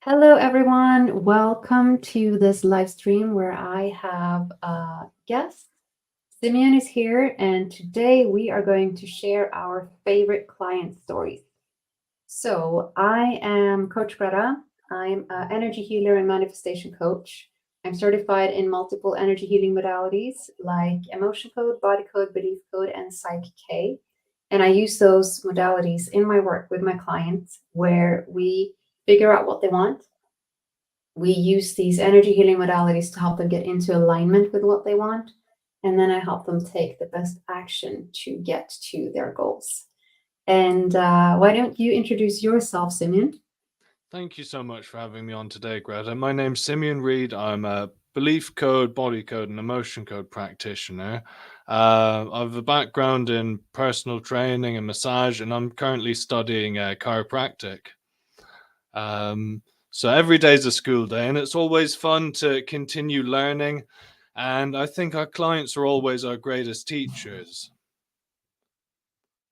Hello, everyone. Welcome to this live stream where I have a guest. Simeon is here, and today we are going to share our favorite client stories. So, I am Coach Greta. I'm an energy healer and manifestation coach. I'm certified in multiple energy healing modalities like emotion code, body code, belief code, and PSYCH-K. And I use those modalities in my work with my clients where we figure out what they want. We use these energy healing modalities to help them get into alignment with what they want. And then I help them take the best action to get to their goals. And why don't you introduce yourself, Simeon? Thank you so much for having me on today, Greta. My name's Simeon Reed. I'm a belief code, body code, and emotion code practitioner. I have a background in personal training and massage, and I'm currently studying chiropractic. So every day's a school day, and it's always fun to continue learning. And I think our clients are always our greatest teachers.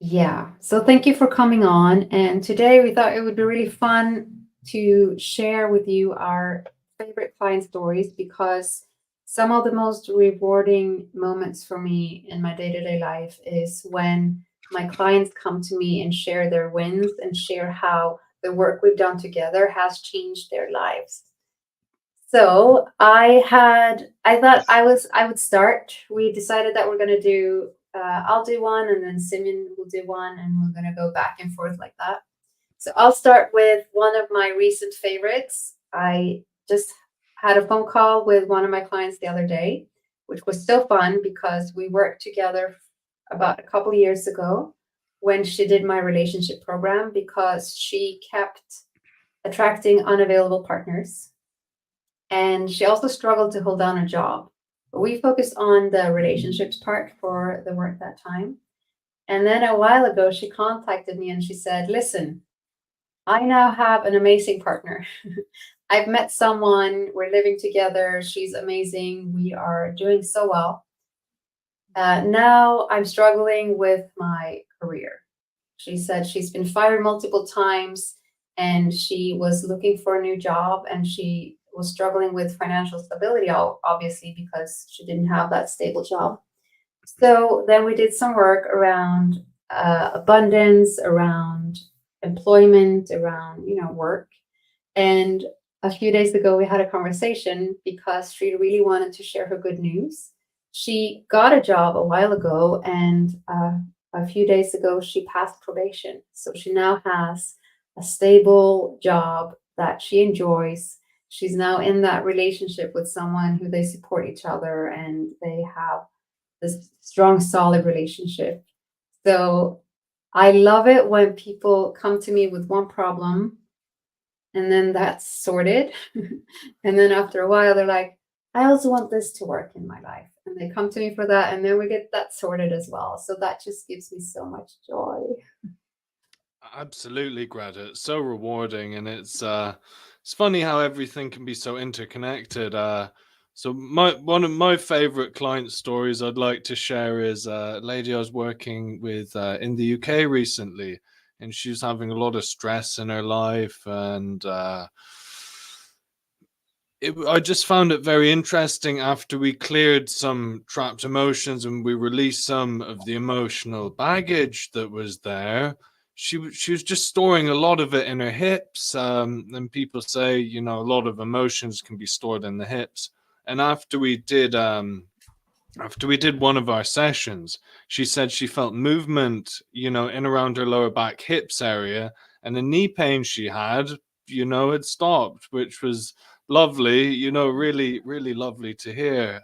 Yeah. So thank you for coming on. And today we thought it would be really fun to share with you our favorite client stories because some of the most rewarding moments for me in my day-to-day life is when my clients come to me and share their wins and share how the work we've done together has changed their lives. So I thought I would start. We decided that we're gonna do I'll do one and then Simeon will do one and we're gonna go back and forth like that. So I'll start with one of my recent favorites. I just had a phone call with one of my clients the other day, which was so fun because we worked together about a couple of years ago when she did my relationship program because she kept attracting unavailable partners and she also struggled to hold down a job. But we focused on the relationships part for the work that time. And then a while ago, she contacted me and she said, listen, I now have an amazing partner. I've met someone, we're living together, she's amazing, we are doing so well. Now I'm struggling with my career. She said she's been fired multiple times and she was looking for a new job and she was struggling with financial stability, obviously, because she didn't have that stable job. So then we did some work around abundance, around employment, around, work. And a few days ago, we had a conversation because she really wanted to share her good news. She got a job a while ago, and a few days ago, she passed probation. So she now has a stable job that she enjoys. She's now in that relationship with someone who they support each other and they have this strong, solid relationship. So I love it when people come to me with one problem and then that's sorted. And then after a while, they're like, I also want this to work in my life. And they come to me for that. And then we get that sorted as well. So that just gives me so much joy. Absolutely, Greta. It's so rewarding, and it's funny how everything can be so interconnected. So my one of my favorite client stories I'd like to share is a lady I was working with in the UK recently, and she was having a lot of stress in her life, and I just found it very interesting after we cleared some trapped emotions and we released some of the emotional baggage that was there. She was just storing a lot of it in her hips. And people say, a lot of emotions can be stored in the hips. And after we did one of our sessions, she said she felt movement, in around her lower back hips area, and the knee pain she had, had stopped, which was lovely, really, really lovely to hear.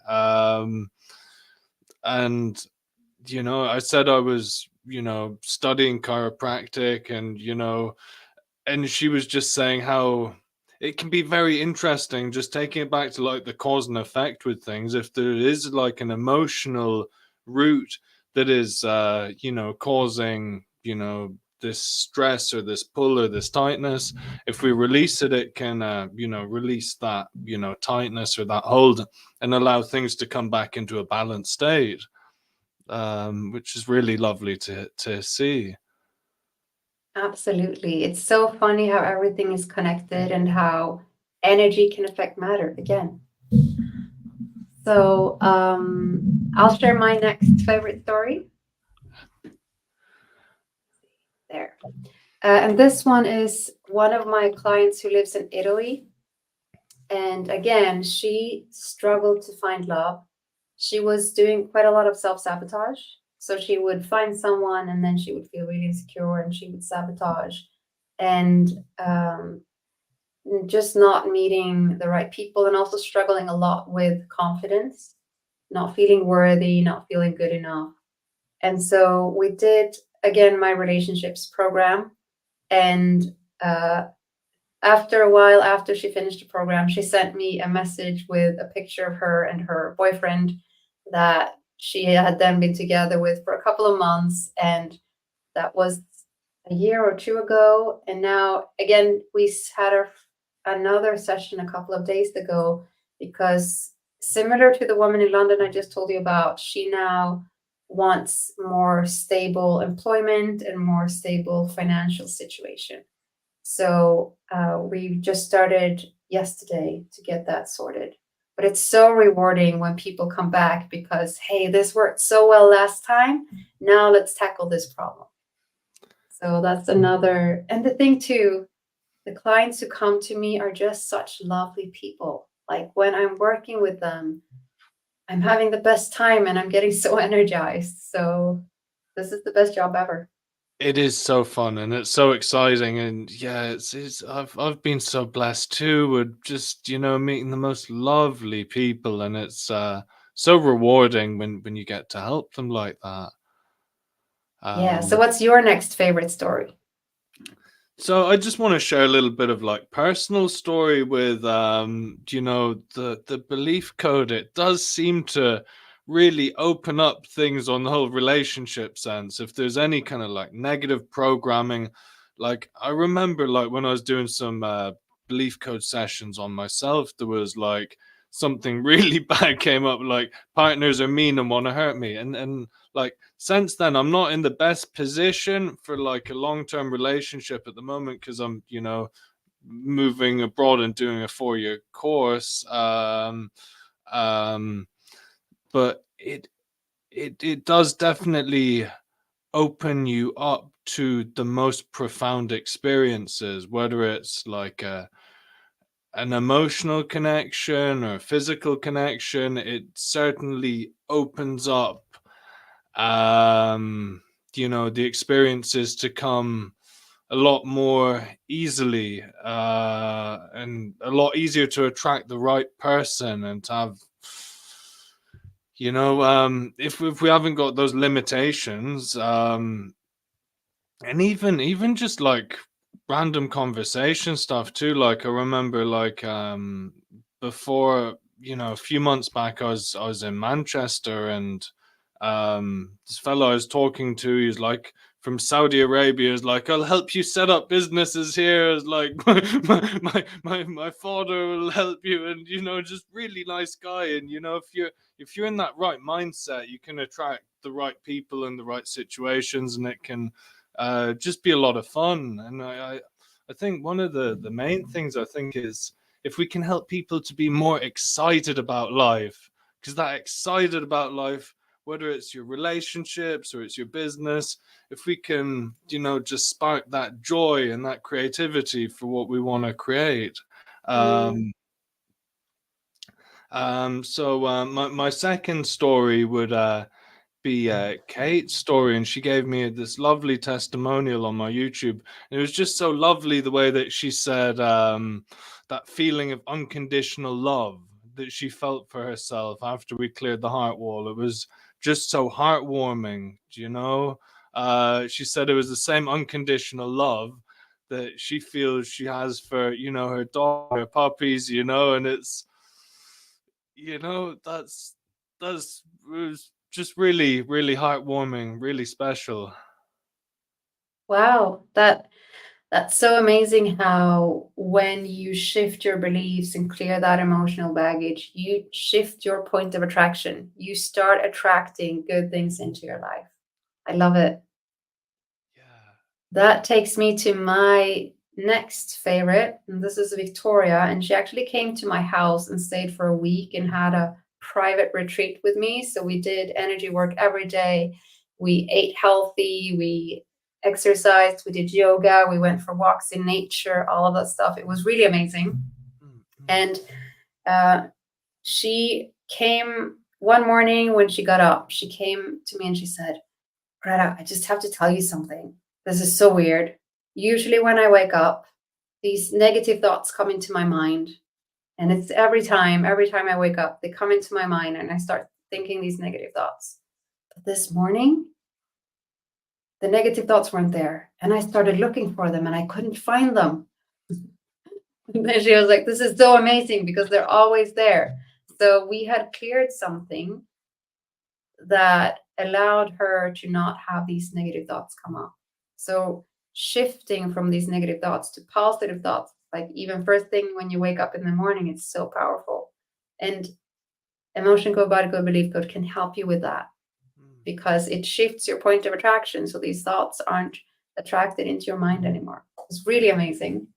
And, I said I was, studying chiropractic and she was just saying how it can be very interesting just taking it back to like the cause and effect with things. If there is like an emotional root that is causing this stress or this pull or this tightness, if we release it, it can release that tightness or that hold and allow things to come back into a balanced state, which is really lovely to see. Absolutely. It's so funny how everything is connected and how energy can affect matter again. So, I'll share my next favorite story. There. And this one is one of my clients who lives in Italy. And again, she struggled to find love. She was doing quite a lot of self sabotage. So she would find someone and then she would feel really insecure and she would sabotage. And just not meeting the right people and also struggling a lot with confidence, not feeling worthy, not feeling good enough. And so we did again my relationships program. And uh, after a while, after she finished the program, she sent me a message with a picture of her and her boyfriend that she had then been together with for a couple of months. And that was a year or two ago. And now, again, we had another session a couple of days ago because, similar to the woman in London I just told you about, she now wants more stable employment and more stable financial situation. So we just started yesterday to get that sorted. But it's so rewarding when people come back because, hey, this worked so well last time. Now let's tackle this problem. So that's another. And the thing too, the clients who come to me are just such lovely people. Like when I'm working with them, I'm having the best time and I'm getting so energized. So this is the best job ever. It is so fun and it's so exciting, and yeah, it's I've been so blessed too with just, meeting the most lovely people, and it's so rewarding when you get to help them like that. Yeah. So Um what's your next favorite story? So I just want to share a little bit of like personal story with the belief code. It does seem to really open up things on the whole relationship sense. If there's any kind of like negative programming, like I remember like when I was doing some belief code sessions on myself, there was like something really bad came up, like partners are mean and want to hurt me, and like since then I'm not in the best position for like a long-term relationship at the moment because I'm moving abroad and doing a 4-year course. Um but it does definitely open you up to the most profound experiences, whether it's like an emotional connection or physical connection. It certainly opens up um the experiences to come a lot more easily, and a lot easier to attract the right person and to have, if we haven't got those limitations, and even just like random conversation stuff too. Like I remember like before, a few months back, I was in Manchester, and this fellow I was talking to, he's like from Saudi Arabia, is like, I'll help you set up businesses here. Is like my father will help you, and just really nice guy. And if you're in that right mindset, you can attract the right people in the right situations, and it can just be a lot of fun. And I think one of the main things I think is if we can help people to be more excited about life, because that excited about life, whether it's your relationships or it's your business, if we can, just spark that joy and that creativity for what we want to create. Mm, Um, my second story would be Kate's story, and she gave me this lovely testimonial on my YouTube. And it was just so lovely the way that she said that feeling of unconditional love that she felt for herself after we cleared the heart wall. It was just so heartwarming, she said it was the same unconditional love that she feels she has for her dog, her puppies, and it's that's was just really, really heartwarming, really special. wow, that's so amazing how when you shift your beliefs and clear that emotional baggage, you shift your point of attraction. You start attracting good things into your life. I love it. Yeah. that takes me to my next favorite, and this is Victoria, and she actually came to my house and stayed for a week and had a private retreat with me. So we did energy work every day. We ate healthy, we exercised, we did yoga, we went for walks in nature, all of that stuff. It was really amazing. And she came one morning when she got up. She came to me and she said, Greta, I just have to tell you something. This is so weird. Usually when I wake up, these negative thoughts come into my mind. And it's every time I wake up, they come into my mind and I start thinking these negative thoughts. But this morning, the negative thoughts weren't there. And I started looking for them and I couldn't find them. And then she was like, this is so amazing because they're always there. So we had cleared something that allowed her to not have these negative thoughts come up. So shifting from these negative thoughts to positive thoughts, like even first thing when you wake up in the morning, it's so powerful. And emotion code, body code, belief code can help you with that because it shifts your point of attraction. So these thoughts aren't attracted into your mind anymore. It's really amazing.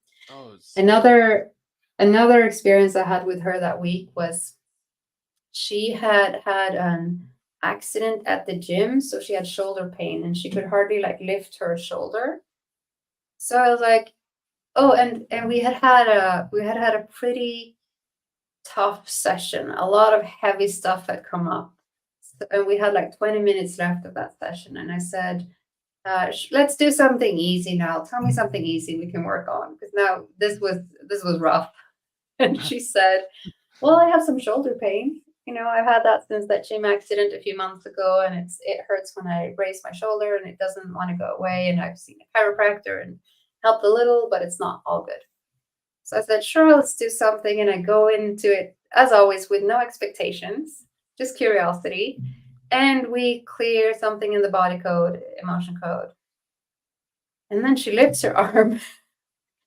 Another experience I had with her that week was she had an accident at the gym, so she had shoulder pain and she could hardly like lift her shoulder. So I was like, oh, and we had had a pretty tough session. A lot of heavy stuff had come up, and we had like 20 minutes left of that session. And I said, let's do something easy now. Tell me something easy we can work on because now this was rough. And she said, well, I have some shoulder pain. You know, I've had that since that gym accident a few months ago, and it hurts when I raise my shoulder, and it doesn't want to go away. And I've seen a chiropractor and helped a little, but it's not all good. So I said, sure, let's do something. And I go into it, as always, with no expectations, just curiosity. And we clear something in the body code, emotion code. And then she lifts her arm.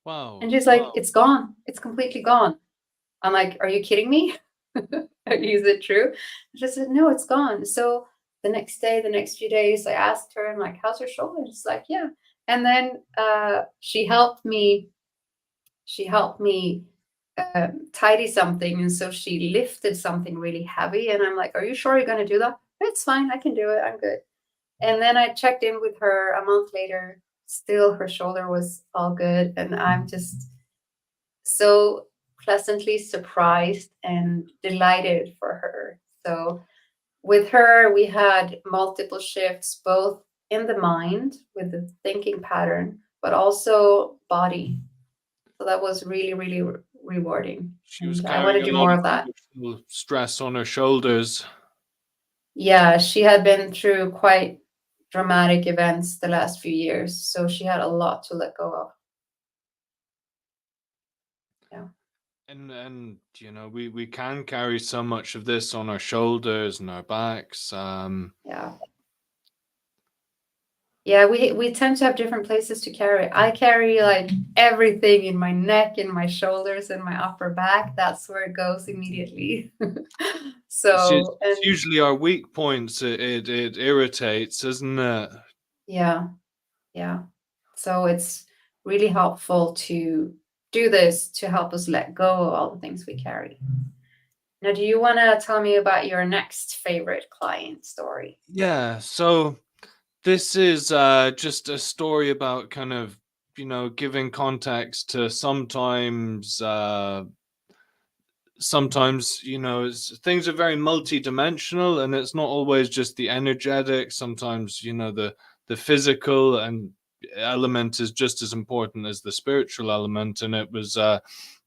Wow. And she's like, it's gone. It's completely gone. I'm like, are you kidding me? Is it true? She said, no, it's gone. So the next day, the next few days, I asked her, I'm like, how's your shoulder? She's like, yeah. And then she helped me tidy something. And so she lifted something really heavy. And I'm like, are you sure you're going to do that? It's fine. I can do it. I'm good. And then I checked in with her a month later. Still, her shoulder was all good. And I'm just so pleasantly surprised and delighted for her. So with her, we had multiple shifts, both in the mind with the thinking pattern, but also body. So that was really, really rewarding. She was I want to do more of that. Stress on her shoulders. Yeah, she had been through quite dramatic events the last few years, so she had a lot to let go of. Yeah. And you know, we can carry so much of this on our shoulders and our backs. Yeah, we tend to have different places to carry. I carry like everything in my neck, in my shoulders, and my upper back. That's where it goes immediately. So it's usually our weak points. It irritates, isn't it? Yeah. So it's really helpful to do this to help us let go of all the things we carry. Now, do you want to tell me about your next favorite client story? Yeah. So this is just a story about kind of, you know, giving context to sometimes, you know, things are very multidimensional and it's not always just the energetic. Sometimes, you know, the physical and element is just as important as the spiritual element. And it was, there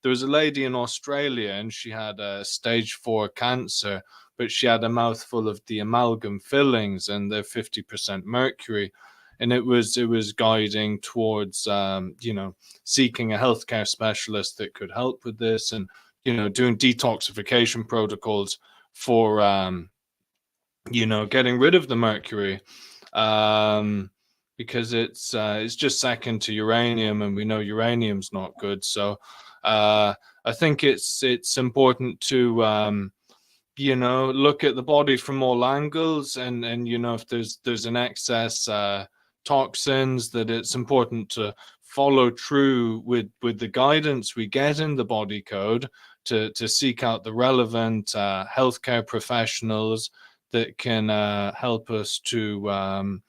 was a lady in Australia and she had a stage 4 cancer, but she had a mouthful of the amalgam fillings and they're 50% mercury. And it was guiding towards, you know, seeking a healthcare specialist that could help with this and, you know, doing detoxification protocols for, you know, getting rid of the mercury, because it's just second to uranium, and we know uranium's not good. So I think it's important to, you know, look at the body from all angles, and you know, if there's an excess toxins, that it's important to follow through with the guidance we get in the body code to seek out the relevant healthcare professionals that can help us to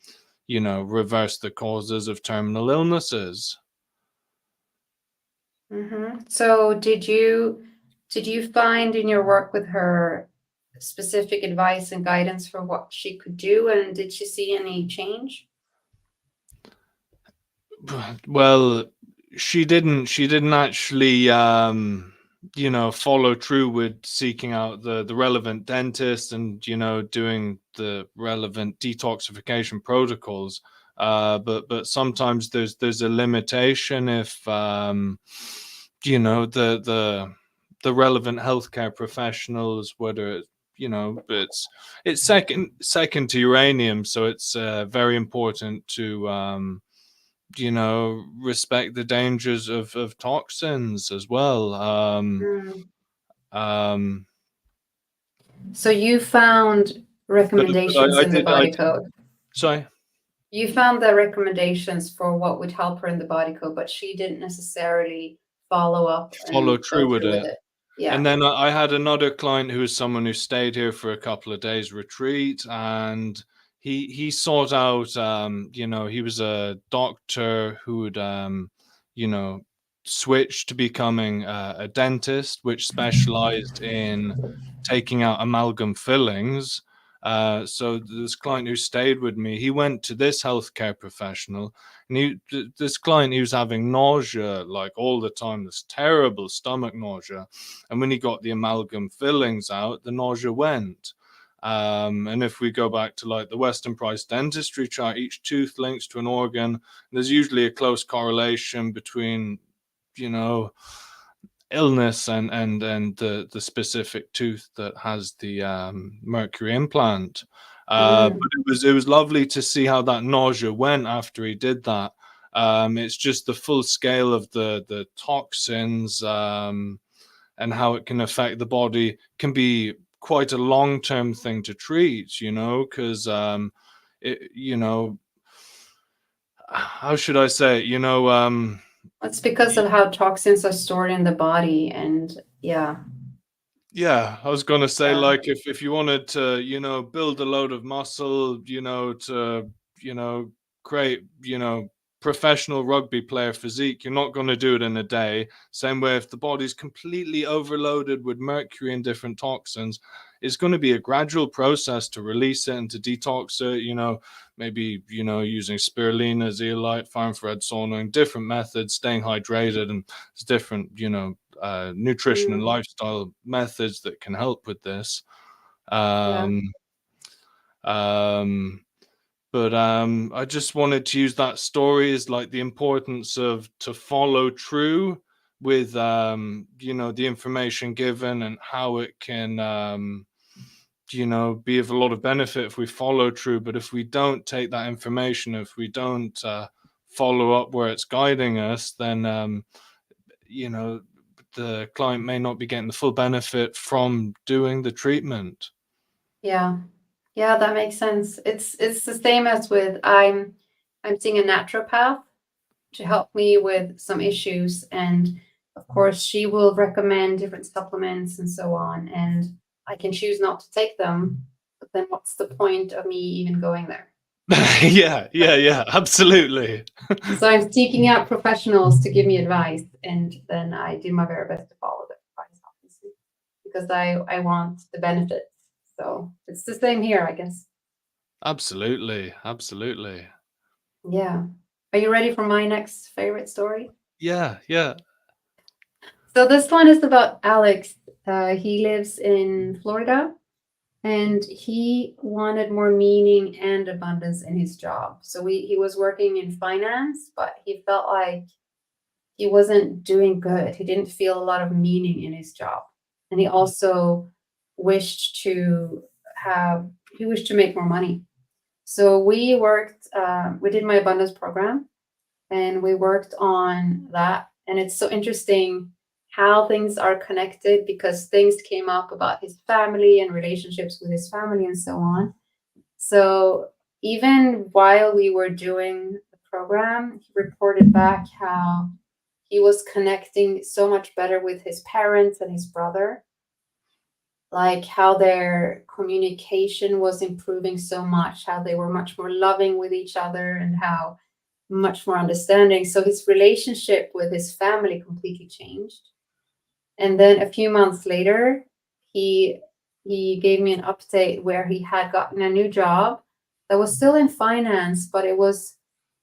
reverse the causes of terminal illnesses. So did you find in your work with her specific advice and guidance for what she could do, and did she see any change? Well, she didn't actually follow through with seeking out the relevant dentist and doing the relevant detoxification protocols, but sometimes there's a limitation if the relevant healthcare professionals, whether it's second to uranium, so it's very important to respect the dangers of toxins as well. So you found recommendations in the body code. Sorry? You found the recommendations for what would help her in the body code, but she didn't necessarily follow through with it. Yeah. And then I had another client who was someone who stayed here for a couple of days retreat, and he sought out, he was a doctor who would, switch to becoming a dentist, which specialized in taking out amalgam fillings. So this client who stayed with me, he went to this healthcare professional, and this client, he was having nausea like all the time, this terrible stomach nausea. And when he got the amalgam fillings out, the nausea went. And if we go back to like the Western price dentistry chart, each tooth links to an organ. There's usually a close correlation between, illness and the specific tooth that has the mercury implant. But it was lovely to see how that nausea went after he did that. It's just the full scale of the toxins and how it can affect the body can be quite a long-term thing to treat, because how should I say it? It's because of how toxins are stored in the body, and yeah. Yeah, I was gonna say, like, if you wanted to, build a load of muscle, to, create, professional rugby player physique, you're not going to do it in a day. Same way, if the body's completely overloaded with mercury and different toxins, it's going to be a gradual process to release it and to detox it, maybe, using spirulina, zeolite, far infrared sauna, and different methods, staying hydrated, and it's different, nutrition and lifestyle methods that can help with this. But I just wanted to use that story as like the importance to follow through with the information given, and how it can be of a lot of benefit if we follow through. But if we don't take that information, if we don't follow up where it's guiding us, then the client may not be getting the full benefit from doing the treatment. Yeah, that makes sense. It's the same as with I'm seeing a naturopath to help me with some issues, and of course she will recommend different supplements and so on, and I can choose not to take them, but then what's the point of me even going there? Yeah, absolutely. So I'm seeking out professionals to give me advice, and then I do my very best to follow the advice, obviously, because I want the benefits. So it's the same here, I guess. Absolutely. Yeah. Are you ready for my next favorite story? Yeah. So this one is about Alex. He lives in Florida, and he wanted more meaning and abundance in his job. So he was working in finance, but he felt like he wasn't doing good. He didn't feel a lot of meaning in his job. And he also wished to make more money. So we did my abundance program, and we worked on that. And it's so interesting how things are connected, because things came up about his family and relationships with his family and so on. So even while we were doing the program, he reported back how he was connecting so much better with his parents and his brother, like how their communication was improving so much, how they were much more loving with each other, and how much more understanding. So his relationship with his family completely changed. And then a few months later, he he gave me an update where he had gotten a new job that was still in finance, but it was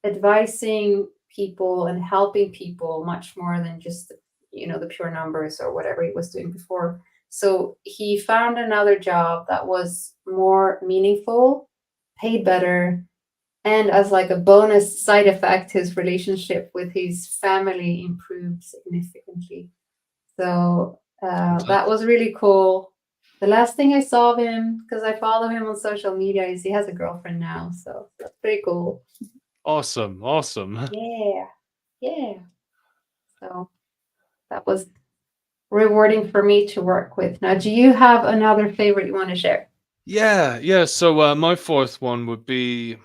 advising people and helping people much more than just, the pure numbers or whatever he was doing before. So he found another job that was more meaningful, paid better, and as like a bonus side effect, his relationship with his family improved significantly. So that was really cool. The last thing I saw of him, because I follow him on social media, is he has a girlfriend now. So that's pretty cool. Awesome. Awesome. Yeah. Yeah. So that was rewarding for me to work with. Now, do you have another favorite you want to share? Yeah. So my fourth one would be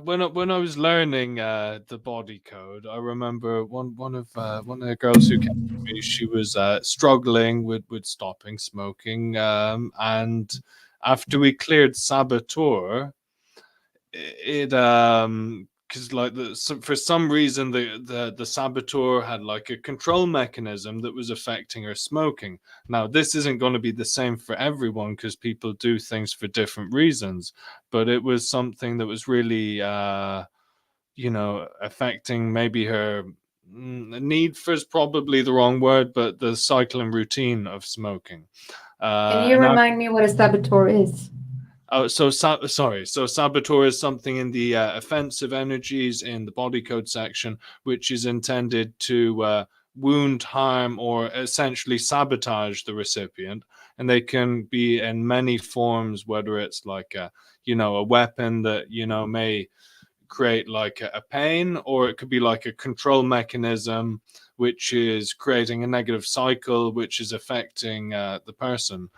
when I was learning the body code. I remember one of the girls who came to me. She was struggling with stopping smoking, and after we cleared saboteur, it because like for some reason the saboteur had like a control mechanism that was affecting her smoking. Now this isn't going to be the same for everyone because people do things for different reasons, but it was something that was really affecting maybe her need for is probably the wrong word, but the cycle and routine of smoking. Can you And remind me what a saboteur is? Oh, sorry. So saboteur is something in the offensive energies in the body code section, which is intended to wound, harm, or essentially sabotage the recipient. And they can be in many forms, whether it's like a weapon that may create like a pain, or it could be like a control mechanism, which is creating a negative cycle, which is affecting the person.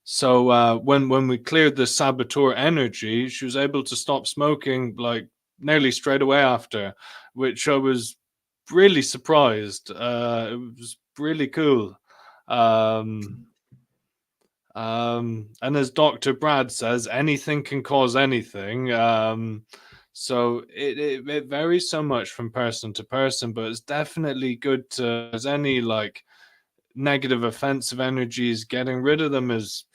So when we cleared the saboteur energy, she was able to stop smoking like nearly straight away after, which I was really surprised. It was really cool. Um, and as Dr. Brad says, anything can cause anything. So it varies so much from person to person, but it's definitely good to, as any like negative offensive energies, getting rid of them is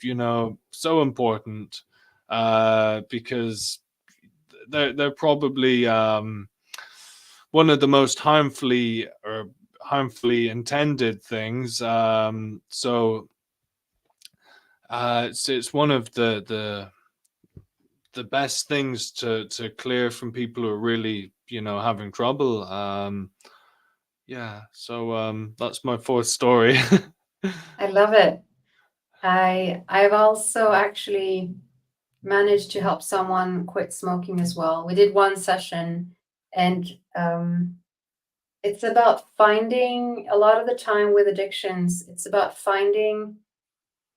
so important, because they're probably one of the most harmfully intended things. So it's one of the best things to clear from people who are really having trouble. So that's my fourth story. I love it. I've also actually managed to help someone quit smoking as well. We did one session, and it's about finding, a lot of the time with addictions, it's about finding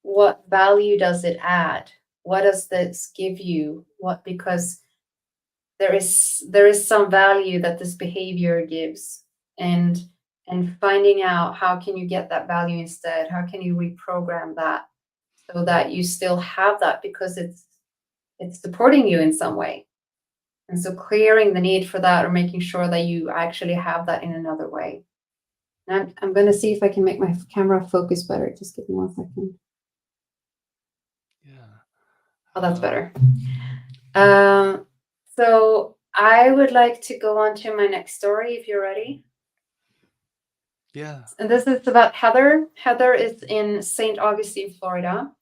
what value does it add? What does this give you? Because there is some value that this behavior gives, and finding out how can you get that value instead? How can you reprogram that so that you still have that because it's supporting you in some way? And so clearing the need for that, or making sure that you actually have that in another way. And I'm going to see if I can make my camera focus better. Just give me 1 second. Yeah. Oh, that's better. So I would like to go on to my next story if you're ready. Yeah. And this is about Heather. Heather is in St. Augustine, Florida.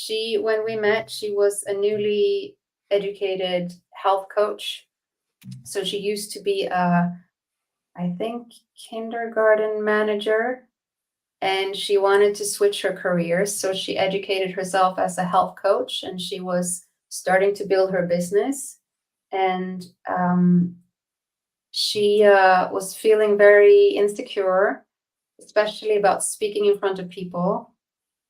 When we met, she was a newly educated health coach. So she used to be I think, kindergarten manager, and she wanted to switch her careers. So she educated herself as a health coach, and she was starting to build her business. And she was feeling very insecure, especially about speaking in front of people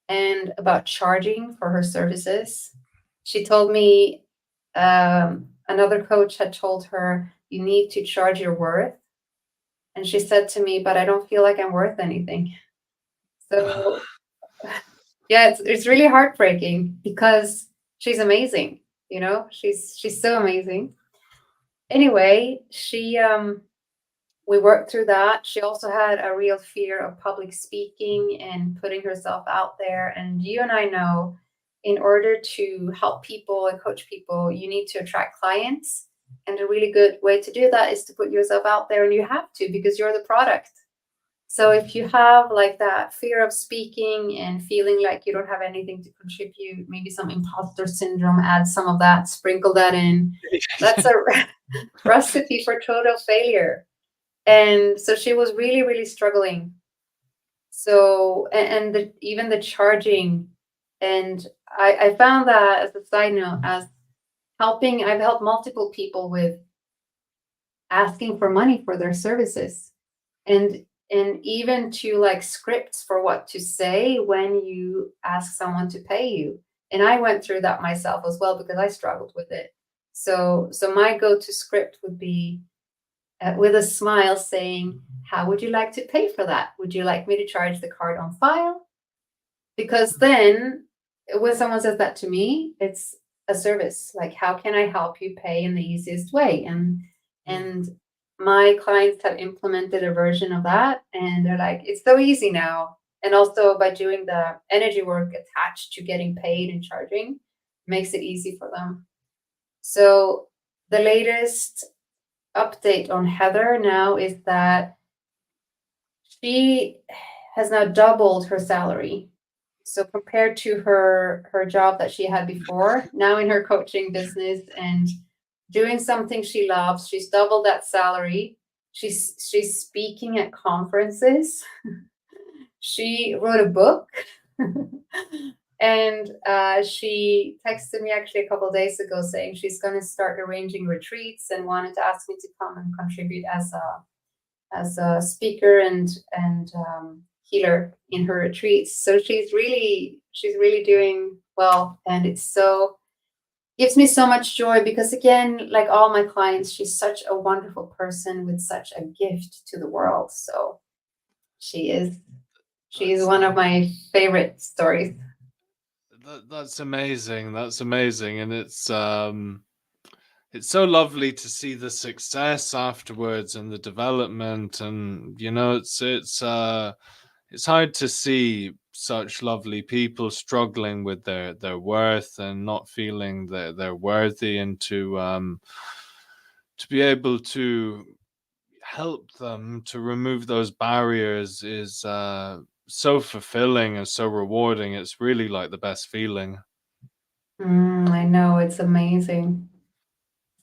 and about charging for her services. She told me another coach had told her, you need to charge your worth. And she said to me, but I don't feel like I'm worth anything. So yeah, it's really heartbreaking because she's amazing, you know, she's so amazing. Anyway, she we worked through that. She also had a real fear of public speaking and putting herself out there. And you and I know, in order to help people and coach people, you need to attract clients. And a really good way to do that is to put yourself out there, and you have to because you're the product. So if you have like that fear of speaking and feeling like you don't have anything to contribute, maybe some imposter syndrome, add some of that, sprinkle that in. That's a recipe for total failure. And so she was really, really struggling. So, and even the charging, and I found that, as a side note, as helping, I've helped multiple people with asking for money for their services, and even to like scripts for what to say when you ask someone to pay you. And I went through that myself as well because I struggled with it. So my go-to script would be, with a smile, saying, how would you like to pay for that? Would you like me to charge the card on file? Because then when someone says that to me, it's a service. Like, how can I help you pay in the easiest way? And my clients have implemented a version of that, and they're like, it's so easy now. And also by doing the energy work attached to getting paid and charging, makes it easy for them. So the latest update on Heather now is that she has now doubled her salary. So compared to her job that she had before, now in her coaching business and doing something she loves, she's doubled that salary. She's speaking at conferences. She wrote a book. And she texted me actually a couple of days ago saying she's going to start arranging retreats and wanted to ask me to come and contribute as a speaker and healer in her retreats. So she's really doing well, and it's so gives me so much joy because, again, like all my clients, she's such a wonderful person with such a gift to the world. So she is one of my favorite stories. That's amazing. That's amazing, and it's so lovely to see the success afterwards and the development, and you know, it's hard to see such lovely people struggling with their worth and not feeling that they're worthy, and to be able to help them to remove those barriers is so fulfilling and so rewarding. It's really like the best feeling. I know, it's amazing.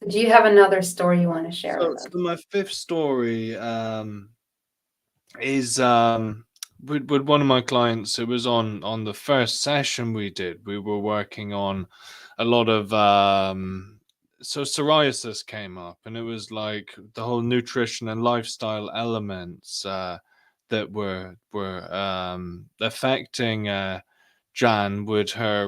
Do you have another story you want to share So, with us? my fifth story is with one of my clients. It was on the first session we did. We were working on a lot of so psoriasis came up, and it was like the whole nutrition and lifestyle elements that were affecting Jan with her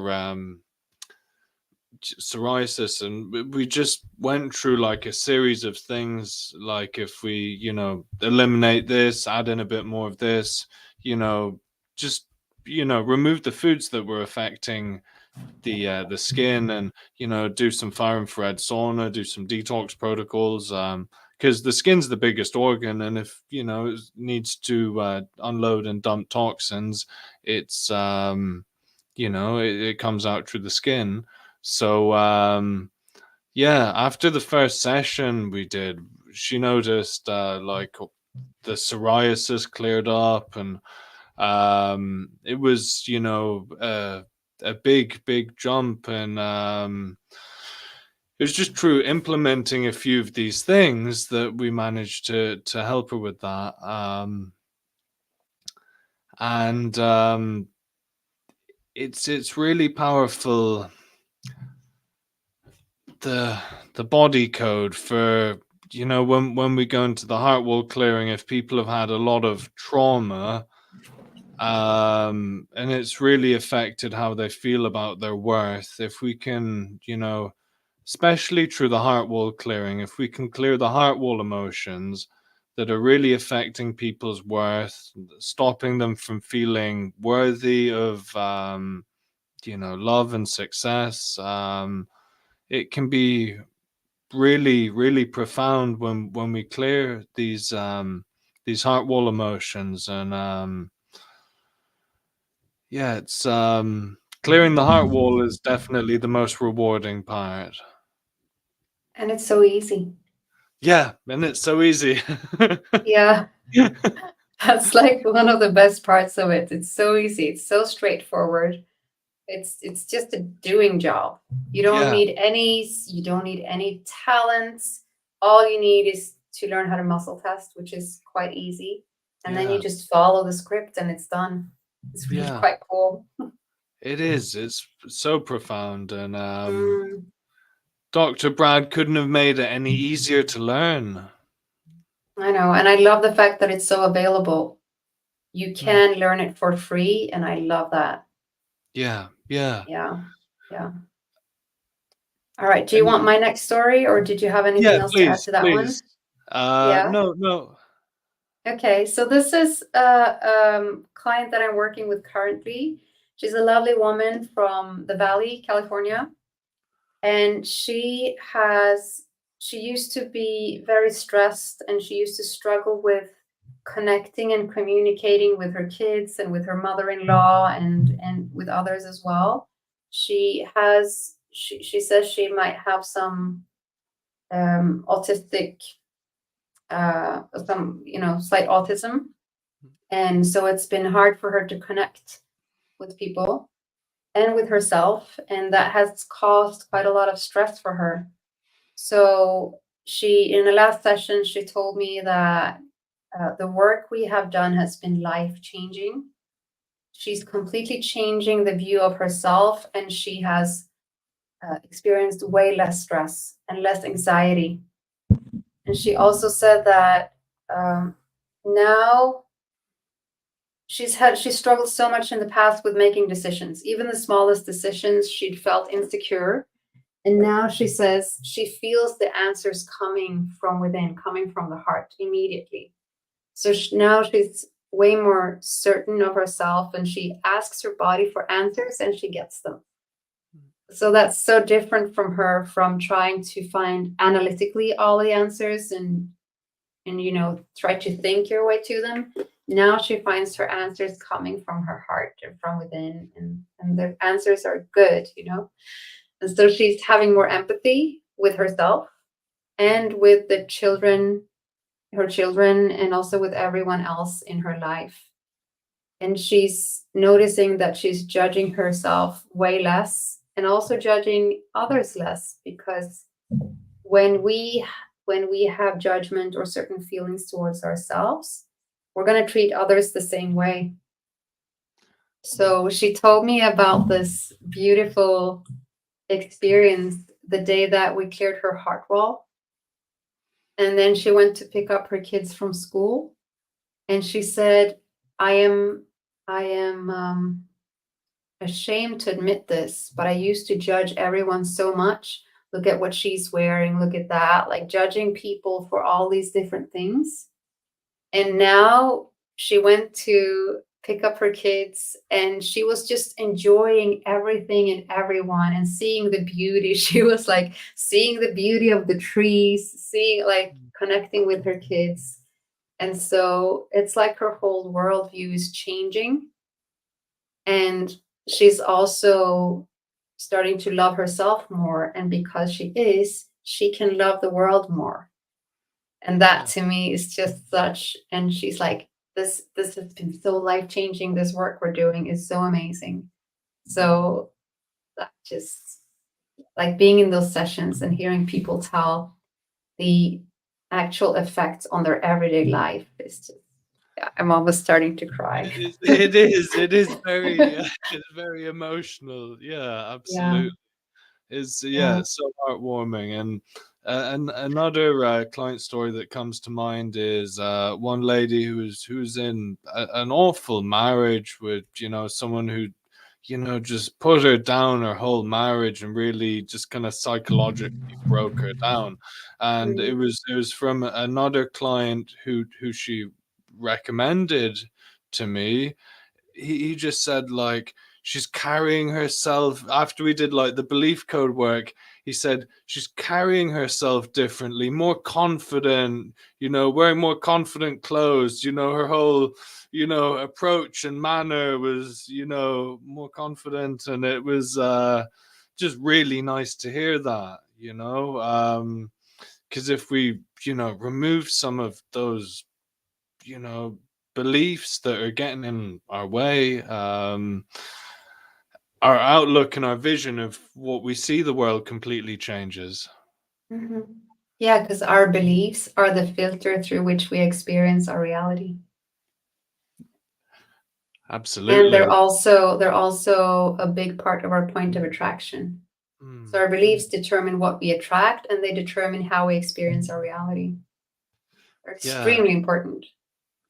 psoriasis. And we just went through like a series of things, like if we, you know, eliminate this, add in a bit more of this, you know, just, you know, remove the foods that were affecting the skin, and you know, do some far infrared sauna, do some detox protocols, because the skin's the biggest organ, and if you know it needs to unload and dump toxins, it's you know, it comes out through the skin. So yeah, after the first session we did, she noticed like the psoriasis cleared up, and it was, you know, a big jump, and it was just through implementing a few of these things that we managed to help her with that. And it's really powerful, the body code for, you know, when we go into the heart wall clearing, if people have had a lot of trauma, And it's really affected how they feel about their worth. If we can, especially through the heart wall clearing, if we can clear the heart wall emotions that are really affecting people's worth, stopping them from feeling worthy of, love and success, it can be really, really profound when we clear these heart wall emotions. And yeah, it's clearing the heart wall is definitely the most rewarding part. And it's so easy. Yeah, and it's so easy. Yeah, that's like one of the best parts of it. It's so easy. It's so straightforward. It's just a doing job. You don't Yeah, need any talents. All you need is to learn how to muscle test, which is quite easy. And then you yeah, just follow the script and it's done. It's really yeah. quite cool. It is. It's so profound, and Mm, Dr. Brad couldn't have made it any easier to learn. I know. And I love the fact that it's so available. You Mm. can learn it for free, and I love that. Yeah, yeah, Yeah. Yeah. All right. Do you and want my next story, or did you have anything yeah, else to add please, to that one? please. Yeah. No, no. Okay. So this is a client that I'm working with currently. She's a lovely woman from the Valley, California, and she used to be very stressed, and she used to struggle with connecting and communicating with her kids and with her mother-in-law and with others as well. She says she might have some autistic, some slight autism, and so it's been hard for her to connect with people and with herself, and that has caused quite a lot of stress for her. So she, in the last session, she told me that the work we have done has been life changing. She's completely changing the view of herself, and she has experienced way less stress and less anxiety. And she also said that now she struggled so much in the past with making decisions. Even the smallest decisions, she'd felt insecure. And now she says she feels the answers coming from within, coming from the heart immediately. So now she's way more certain of herself, and she asks her body for answers and she gets them. So that's so different from trying to find analytically all the answers and try to think your way to them. Now she finds her answers coming from her heart and from within, and the answers are good. And so she's having more empathy with herself and with her children, and also with everyone else in her life. And she's noticing that she's judging herself way less and also judging others less, because when we have judgment or certain feelings towards ourselves, we're going to treat others the same way. So she told me about this beautiful experience the day that we cleared her heart wall. And then she went to pick up her kids from school. And she said, I am ashamed to admit this, but I used to judge everyone so much. Look at what she's wearing. Look at that. Like judging people for all these different things. And now she went to pick up her kids, and she was just enjoying everything and everyone and seeing the beauty. She was like seeing the beauty of the trees, seeing, like, connecting with her kids. And so it's like her whole worldview is changing. And she's also starting to love herself more. And because she can love the world more. And that to me is just such, and she's like, this has been so life-changing. This work we're doing is so amazing. So that just, like, being in those sessions and hearing people tell the actual effects on their everyday life is just, yeah, I'm almost starting to cry. It is very it's very emotional. Yeah, Yeah, absolutely. It's yeah. so heartwarming. And And another client story that comes to mind is one lady who's in an awful marriage with, you know, someone who, you know, just put her down her whole marriage and really just kind of psychologically broke her down. And Mm. it was from another client who she recommended to me. He just said, like, she's carrying herself after we did like the belief code work. He said she's carrying herself differently, more confident, you know, wearing more confident clothes, you know, her whole, you know, approach and manner was, you know, more confident. And it was just really nice to hear that, you know, because if we, you know, remove some of those, you know, beliefs that are getting in our way, our outlook and our vision of what we see the world completely changes. Mhm. Yeah, because our beliefs are the filter through which we experience our reality. And Absolutely. they're also a big part of our point of attraction. So Mm, our mm. beliefs determine what we attract, and they determine how we experience our reality. They're Yeah, extremely important.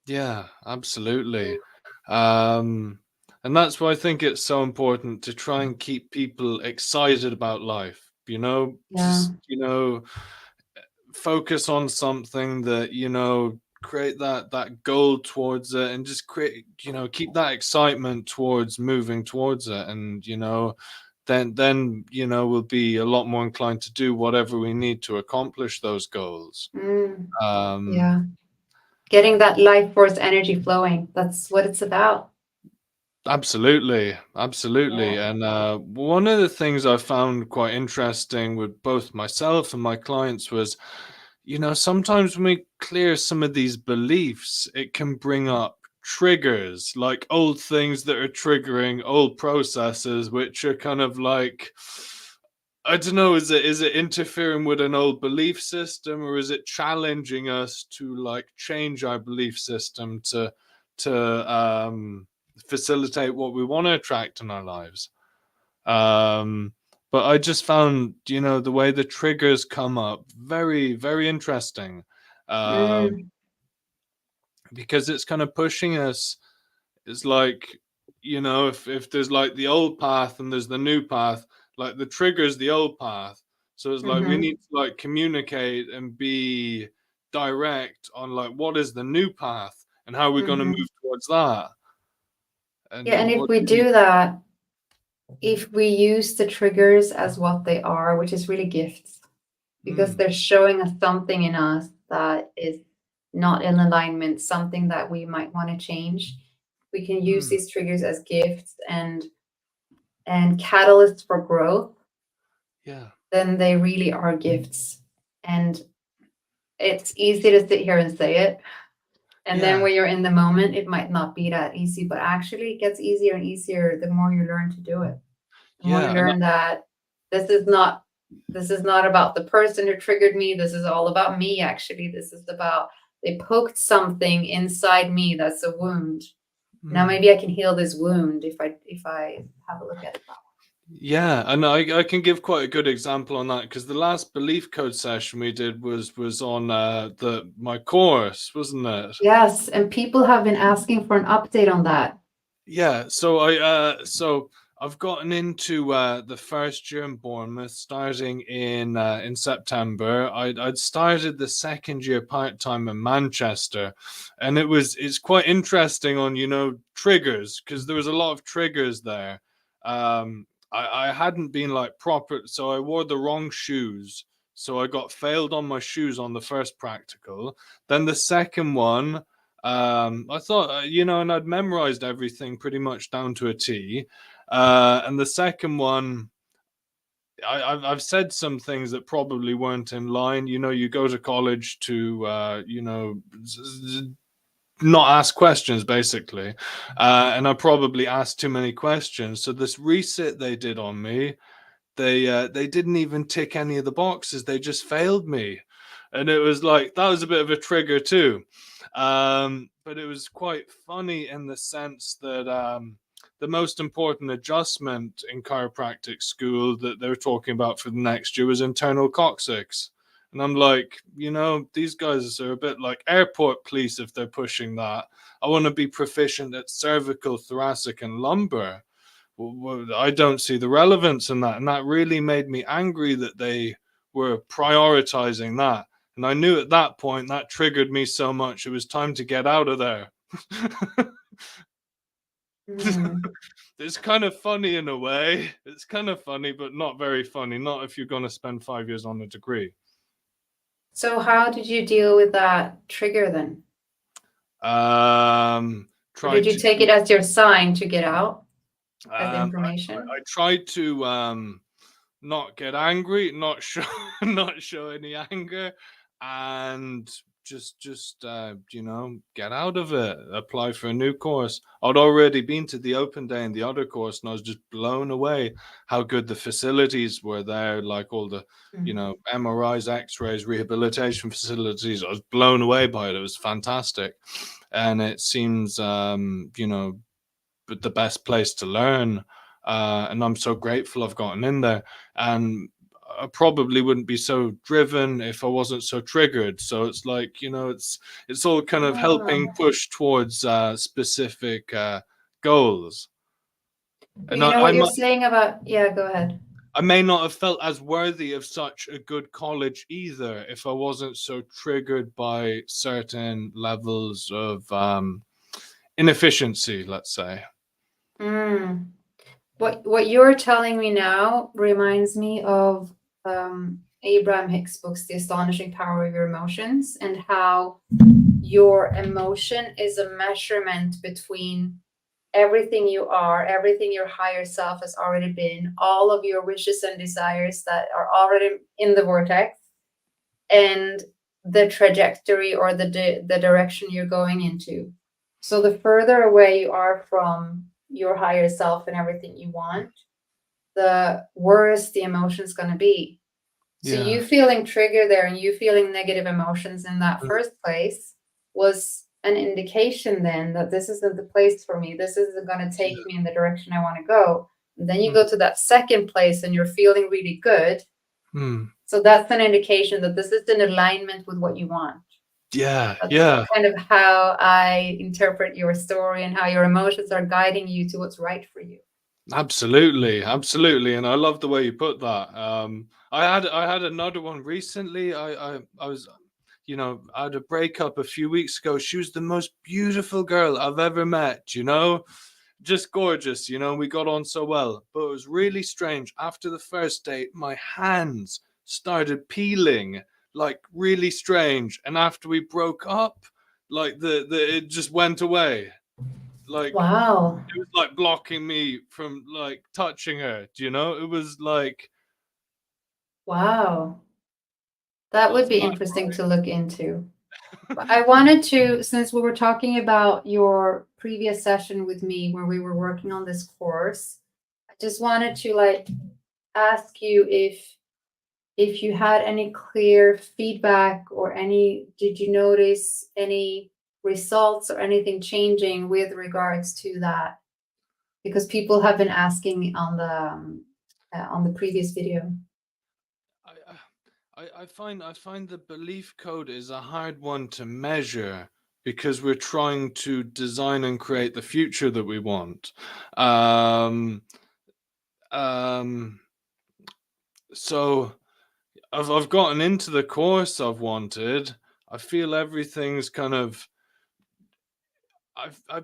yeah, absolutely. Um, and that's why I think it's so important to try and keep people excited about life, you know, Yeah. just, you know, focus on something that, you know, create that goal towards it, and just create, you know, keep that excitement towards moving towards it. And, you know, then you know, we'll be a lot more inclined to do whatever we need to accomplish those goals. Mm, um yeah. Getting that life force energy flowing. That's what it's about. Absolutely, absolutely. Yeah. And one of the things I found quite interesting with both myself and my clients was, you know, sometimes when we clear some of these beliefs, it can bring up triggers, like old things that are triggering old processes, which are kind of like, I don't know, is it interfering with an old belief system, or is it challenging us to like change our belief system to facilitate what we want to attract in our lives? Um, but I just found, you know, the way the triggers come up very, very interesting. Um, Mm, because it's kind of pushing us. It's like, you know, if there's like the old path and there's the new path, like the trigger's the old path. So it's like we hmm. need to like communicate and be direct on like what is the new path and how we're going to Hmm. move towards that. Yeah, and And if what we do you do that, if we use the triggers as what they are, which is really gifts, because mm, they're showing us something in us that is not in alignment, something that we might want to change. We can use mm, these triggers as gifts and catalysts for growth, yeah, then they really are gifts. And it's easy to sit here and say it. And then yeah, when you're in the moment, it might not be that easy, but actually it gets easier and easier the more you learn to do it. The more you yeah. And learn that this is not this is not about the person who triggered me. This is all about me, actually. This is about they poked something inside me that's a wound. Now mm. maybe I can heal this wound if I have a look at it that Yeah, and I can give quite a good example on that, because the last belief code session we did was on the my course, wasn't it? way. Yes, and people have been asking for an update on that. Yeah, so I've gotten into the first year in Bournemouth starting in September. I'd started the second year part-time in Manchester, and it's quite interesting on, you know, triggers, because there was a lot of triggers there. I hadn't been like proper, so I wore the wrong shoes. So I got failed on my shoes on the first practical. Then the second one, I thought, you know, and I'd memorized everything pretty much down to a T. And the second one, I've said some things that probably weren't in line. You know, you go to college to, you know, not ask questions, basically. And I probably asked too many questions. So this resit they did on me, they didn't even tick any of the boxes. They just failed me, and it was like that was a bit of a trigger too. But it was quite funny in the sense that the most important adjustment in chiropractic school that they were talking about for the next year was internal coccyx. And I'm like, these guys are a bit like airport police if they're pushing that. I want to be proficient at cervical, thoracic, and lumbar. Well, I don't see the relevance in that. And that really made me angry that they were prioritizing that. And I knew at that point that triggered me so much. It was time to get out of there. It's kind of funny in a way. It's kind of funny, but not very funny. Not if you're going to spend 5 years on a degree. So how did you deal with that trigger then? Or did you take it as your sign to get out as information? I tried to not get angry, not show any anger, and just get out of it, apply for a new course. I'd already been to the open day and the other course, and I was just blown away how good the facilities were there, like all the MRIs, x-rays, rehabilitation facilities. I was blown away by it. It was fantastic, and it seems the best place to learn, and I'm so grateful I've gotten in there. And I probably wouldn't be so driven if I wasn't so triggered. So it's like, it's all kind of helping push towards specific goals. And what you're saying about, go ahead. I may not have felt as worthy of such a good college either if I wasn't so triggered by certain levels of inefficiency, let's say. What you're telling me now reminds me of Abraham Hicks' books, The Astonishing Power of Your Emotions, and how your emotion is a measurement between everything you are, everything your higher self has already been, all of your wishes and desires that are already in the vortex, and the trajectory or the direction you're going into. So the further away you are from your higher self and everything you want, the worse the emotion's going to be. So you feeling triggered there and you feeling negative emotions in that first place was an indication then that this isn't the place for me. This isn't going to take me in the direction I want to go. And then you go to that second place and you're feeling really good. So that's an indication that this is in alignment with what you want. That's kind of how I interpret your story and how your emotions are guiding you to what's right for you. Absolutely, and I love the way you put that. I had another one recently. I was, I had a breakup a few weeks ago. She was the most beautiful girl I've ever met. Just gorgeous. We got on so well, but it was really strange. After the first date, my hands started peeling. Like really strange, and after we broke up, like it just went away. Like, wow, it was like blocking me from like touching her. It was like, wow, that would be interesting to look into. I wanted to, since we were talking about your previous session with me where we were working on this course, I just wanted to ask you if you had any clear feedback or did you notice any results or anything changing with regards to that? Because people have been asking on the previous video. I find the belief code is a hard one to measure because we're trying to design and create the future that we want. So I've gotten into the course I've wanted. I feel everything's kind of. I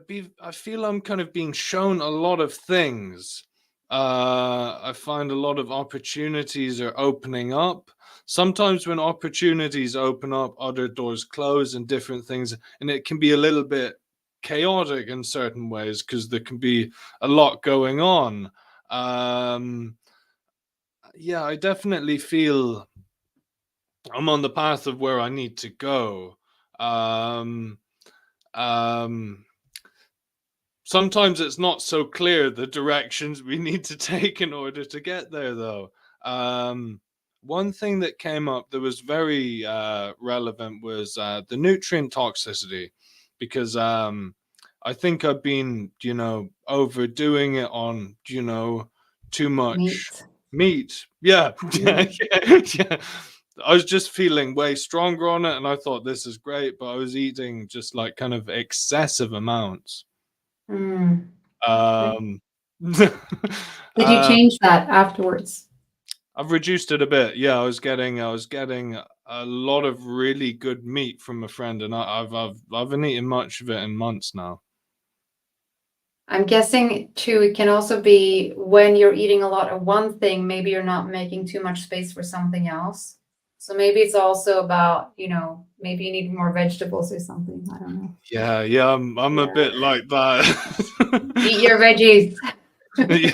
feel I'm kind of being shown a lot of things. I find a lot of opportunities are opening up. Sometimes when opportunities open up, other doors close and different things, and it can be a little bit chaotic in certain ways because there can be a lot going on. I definitely feel I'm on the path of where I need to go. Sometimes it's not so clear the directions we need to take in order to get there, though. One thing that came up that was very relevant was the nutrient toxicity, because I think I've been, overdoing it on, too much meat. Yeah. I was just feeling way stronger on it, and I thought this is great, but I was eating just like kind of excessive amounts. Mm. Um, Did you uh, change that afterwards? I've reduced it a bit. Yeah, I was getting a lot of really good meat from a friend, and I haven't eaten much of it in months now. I'm guessing too, it can also be when you're eating a lot of one thing, maybe you're not making too much space for something else. So maybe it's also about, maybe you need more vegetables or something. I don't know. Yeah, yeah, I'm a Yeah. bit like that. Eat your veggies. Yeah,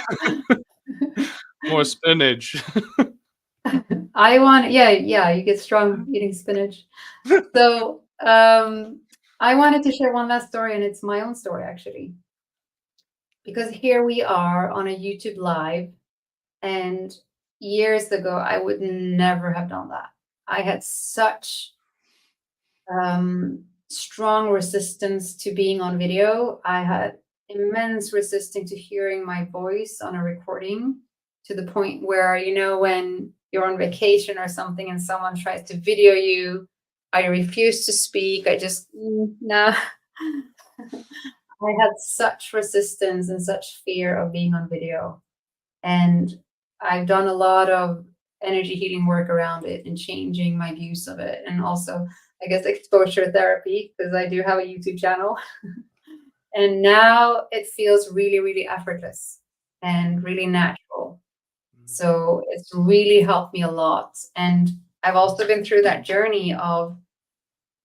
more spinach. Yeah, you get strong eating spinach. So, I wanted to share one last story, and it's my own story actually. Because here we are on a YouTube live, and years ago, I would never have done that. I had such strong resistance to being on video. I had immense resistance to hearing my voice on a recording, to the point where, when you're on vacation or something and someone tries to video you, I refuse to speak. I just, nah. I had such resistance and such fear of being on video. And I've done a lot of energy healing work around it and changing my views of it. And also, I guess, exposure therapy, because I do have a YouTube channel. And now it feels really, really effortless and really natural. So it's really helped me a lot. And I've also been through that journey of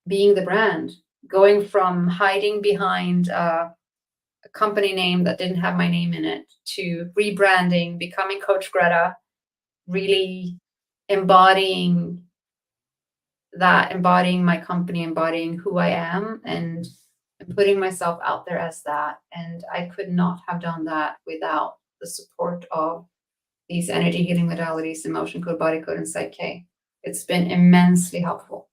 being the brand, going from hiding behind a company name that didn't have my name in it to rebranding, becoming Coach Greta, really embodying embodying my company, embodying who I am, and putting myself out there as that. And I could not have done that without the support of these energy healing modalities, emotion code, body code, and PSYCH-K. It's been immensely helpful.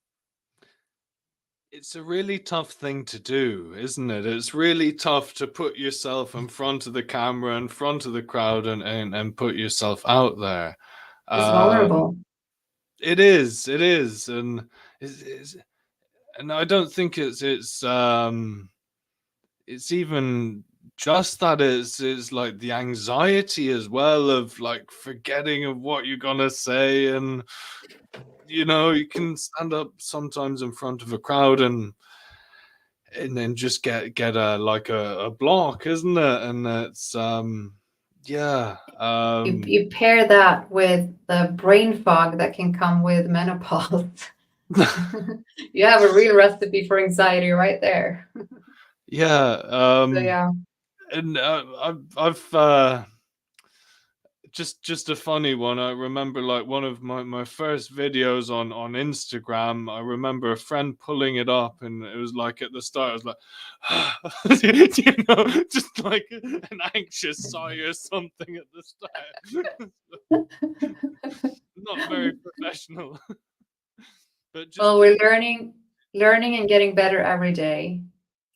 It's a really tough thing to do, isn't it? It's really tough to put yourself in front of the camera, in front of the crowd, and put yourself out there. It's Um, vulnerable. it is, and I don't think it's even just that. It's like the anxiety as well of like forgetting of what you're gonna say, and you can stand up sometimes in front of a crowd and then just get a block, isn't it? And it's yeah. You pair that with the brain fog that can come with menopause. You have a real recipe for anxiety right there. Yeah, So yeah. and I've just a funny one. I remember like one of my first videos on Instagram. I remember a friend pulling it up, and it was like at the start, I was like, just like an anxious sigh or something at the start. Not very professional, but Well, just we're learning and getting better every day.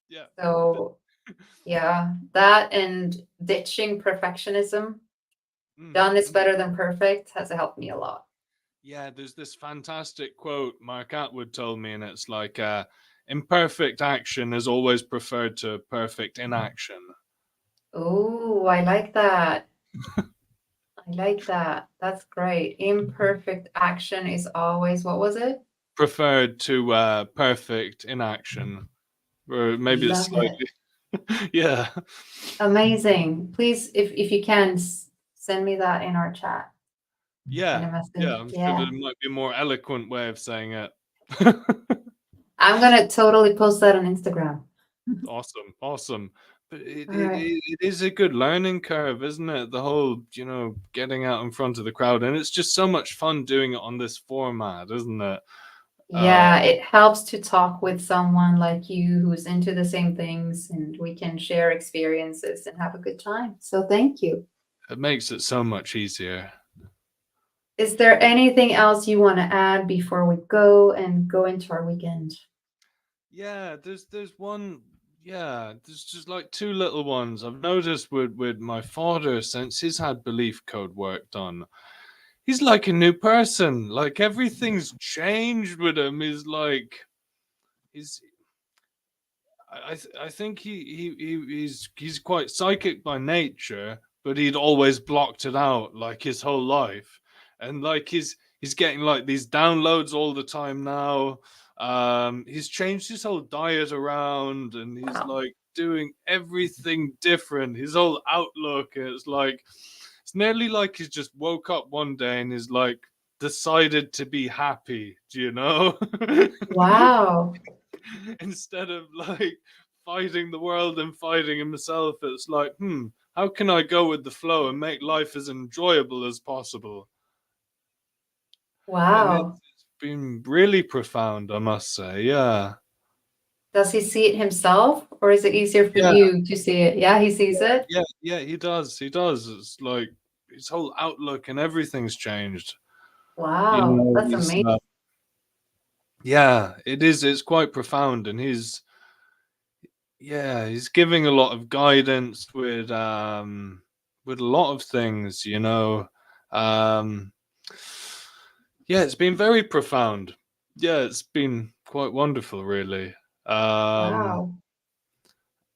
yeah. So yeah, that and ditching perfectionism. Mm, Done is mm. better than perfect has helped me a lot. Yeah, there's this fantastic quote Mark Atwood told me, and it's like, imperfect action is always preferred to perfect inaction. Oh, I like that. I like that. That's great. Imperfect action is always, what was it? Preferred to perfect inaction. Or maybe it's Love it. slightly, yeah. Amazing. Please, if you can, send me that in our chat, in Yeah, a yeah, message. I'm sure Yeah. there might be a more eloquent way of saying it. I'm gonna totally post that on Instagram. Awesome, awesome. But it, All it right. it it is a good learning curve, isn't it? The whole, getting out in front of the crowd, and it's just so much fun doing it on this format, isn't it? Uh, Yeah, it helps to talk with someone like you who's into the same things, and we can share experiences and have a good time. So thank you. it makes it so much easier. Is there anything else you want to add before we go into our weekend? Yeah, there's one. Yeah, there's just like two little ones I've noticed with my father since he's had belief code work done. he's like a new person. Like everything's changed with him. He's I think he's quite psychic by nature, but he'd always blocked it out like his whole life, and like he's getting like these downloads all the time now. He's changed his whole diet around, and he's Wow. like doing everything different. His whole outlook, it's like it's nearly like he's just woke up one day and is like decided to be happy. Do you know? Wow. Instead of like fighting the world and fighting himself, it's like, how can I go with the flow and make life as enjoyable as possible? And Wow. it's been really profound, I must say. Yeah. Does he see it himself, or is it easier for Yeah. you to see it? Yeah, he sees it. Yeah, he does. He does. It's like his whole outlook and everything's changed. You Wow, know, that's amazing. yeah, it is. It's quite profound. And he's giving a lot of guidance with a lot of things, you know. Um yeah, it's been very profound. Yeah, it's been quite wonderful, really. Um Wow.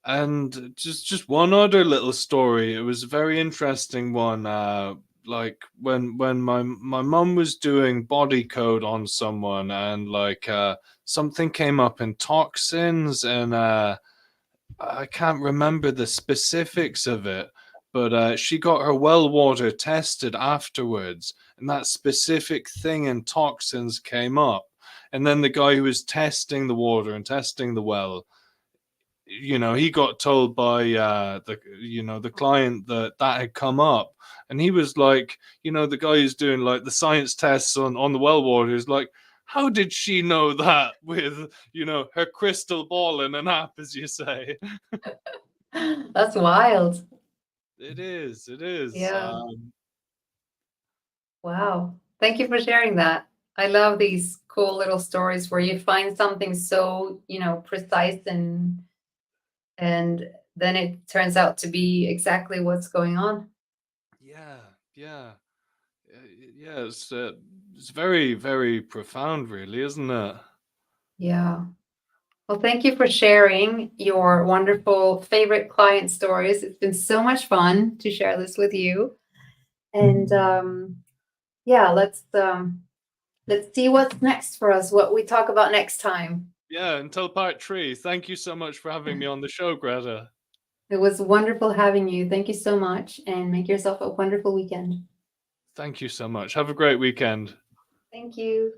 and just one other little story. It was a very interesting one. Like when my mum was doing body code on someone, and like something came up in toxins, and I can't remember the specifics of it, but she got her well water tested afterwards, and that specific thing in toxins came up. And then the guy who was testing the water and testing the well, he got told by the client that had come up, and he was like, the guy who's doing like the science tests on the well water is like, how did she know that with her crystal ball in an app, as you say? That's wild. It is. Yeah. Wow. Thank you for sharing that. I love these cool little stories where you find something so, precise, and then it turns out to be exactly what's going on. Yeah, yeah. Yeah, it's very, very profound, really, isn't it? Yeah. Well, thank you for sharing your wonderful favorite client stories. It's been so much fun to share this with you. And yeah, let's see what's next for us, what we talk about next time. Yeah, until part 3. Thank you so much for having me on the show, Greta. It was wonderful having you. Thank you so much, and make yourself a wonderful weekend. Thank you so much. Have a great weekend. Thank you.